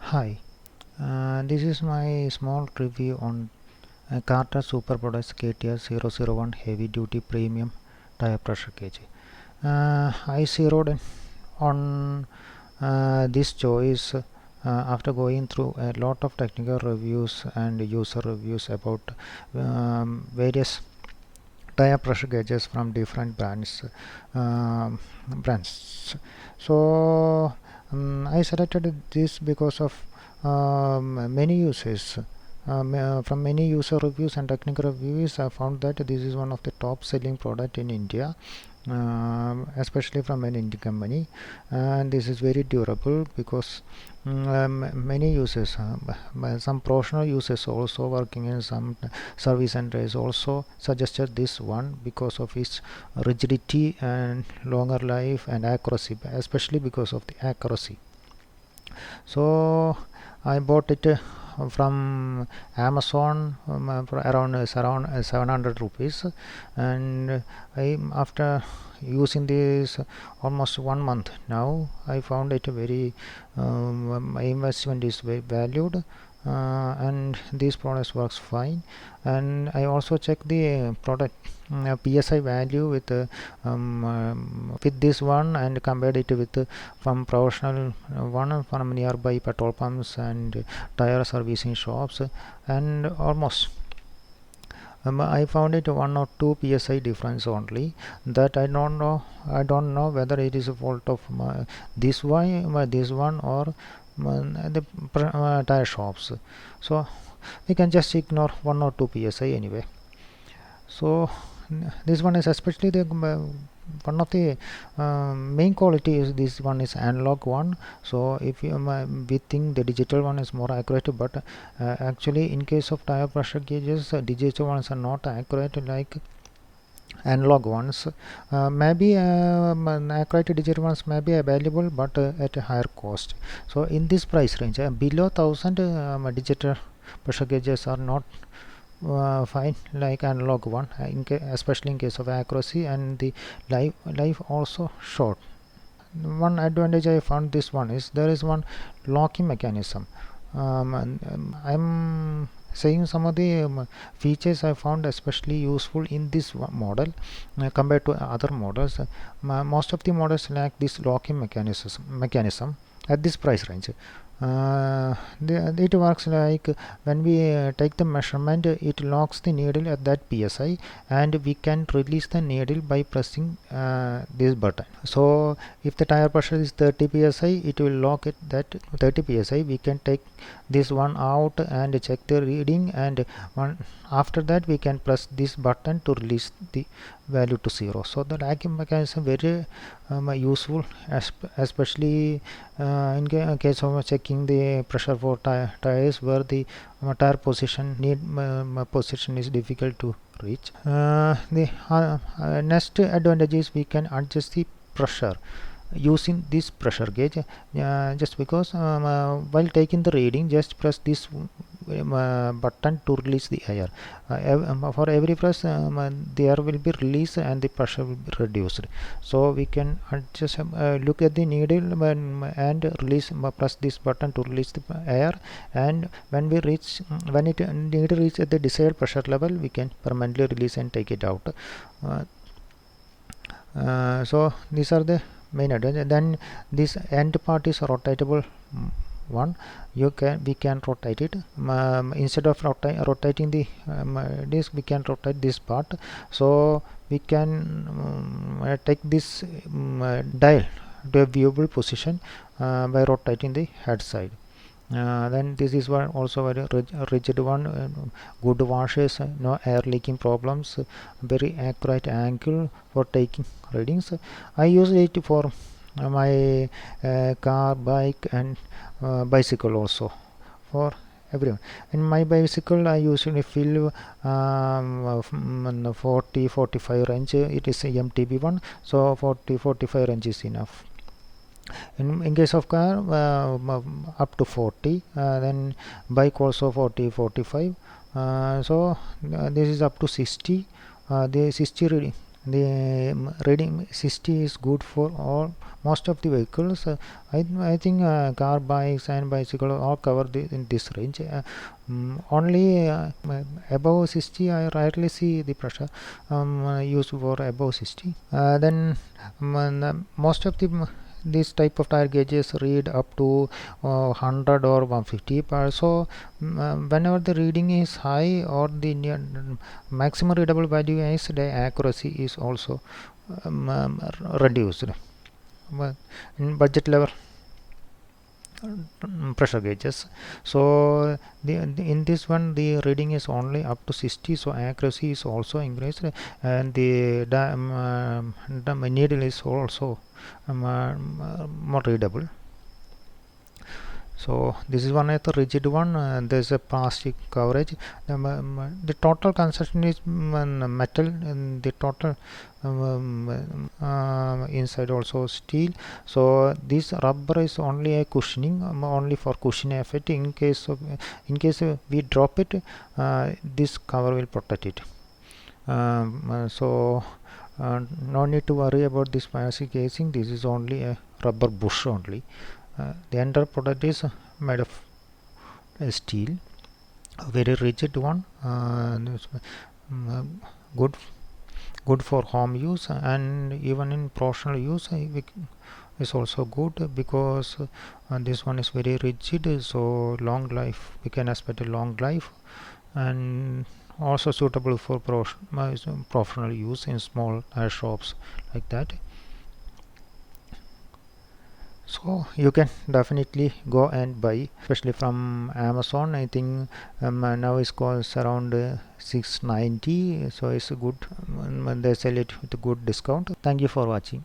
Hi, this is my small review on Carter Super Products KTR 001 Heavy Duty Premium Tire Pressure Gauge. I zeroed in on this choice after going through a lot of technical reviews and user reviews about various tire pressure gauges from different brands. So I selected this because of many uses. From many user reviews and technical reviews, I found that this is one of the top selling product in India, especially from an Indian company, and this is very durable because many users, some professional users also working in some service centers also suggested this one because of its rigidity and longer life and accuracy, especially because of the accuracy. So I bought it from Amazon for around 700 rupees, and I after using this almost 1 month now, I found it very my investment is very valued, and these products works fine. And I also check the product PSI value with this one and compared it with from professional one from nearby petrol pumps and tire servicing shops, and almost I found it 1 or 2 psi difference only. That I don't know whether it is a fault of this one or the tire shops. So we can just ignore 1 or 2 psi anyway. So this one is especially the one of the main quality is this one is analog one. So if you we think the digital one is more accurate, but actually in case of tire pressure gauges, digital ones are not accurate like analog ones. Maybe accurate digital ones may be available, but at a higher cost. So in this price range, below 1000, digital pressure gauges are not fine like analog one, especially in case of accuracy, and the life also short. One advantage I found this one is there is one locking mechanism. I'm saying some of the features I found especially useful in this model compared to other models. Most of the models lack this locking mechanism at this price range. It works like when we take the measurement, it locks the needle at that psi, and we can release the needle by pressing this button. So if the tire pressure is 30 psi, it will lock it that 30 psi. We can take this one out and check the reading, and after that we can press this button to release the value to 0. So the locking mechanism very useful, especially in case of checking the pressure for tires where the tire position is difficult to reach. The next advantage is we can adjust the pressure using this pressure gauge, just because while taking the reading, just press this button to release the air. For every press, the air will be released and the pressure will be reduced. So we can just look at the needle and release, press this button to release the air, and when it needle reach at the desired pressure level, we can permanently release and take it out. So these are the main advantage. Then this end part is rotatable one. We can rotate it, instead of rotating the disc, we can rotate this part. So we can take this dial to a viewable position by rotating the head side. Then this is one also very rigid one, good washes, no air leaking problems, very accurate angle for taking readings. I use it for my car, bike, and bicycle also, for everyone. In my bicycle I usually fill 40-45 range. It is a MTB one, so 40-45 range is enough. In case of car, up to 40, then bike also 40-45. So this is up to 60. The 60 reading The reading 60 is good for all most of the vehicles. I think car, bikes and bicycle all cover in this range. Only above 60 I rarely see the pressure used for above 60. Then most of the this type of tire gauges read up to 100 or 150 per. So whenever the reading is high or the maximum readable value is, the accuracy is also reduced. But in budget level pressure gauges, so in this one the reading is only up to 60, so accuracy is also increased, and the needle is also more readable. So this is one of the rigid one. There's a plastic coverage. The total construction is metal, and the total inside also steel. So this rubber is only a cushioning, only for cushion effect. In case we drop it, this cover will protect it. So no need to worry about this plastic casing. This is only a rubber bush only. The entire product is made of steel, a very rigid one, good for home use, and even in professional use is also good, because this one is very rigid, so long life, we can expect a long life, and also suitable for professional use in small shops like that. So you can definitely go and buy, especially from Amazon. I think now it's costs around 690, so it's a good, they sell it with a good discount. Thank you for watching.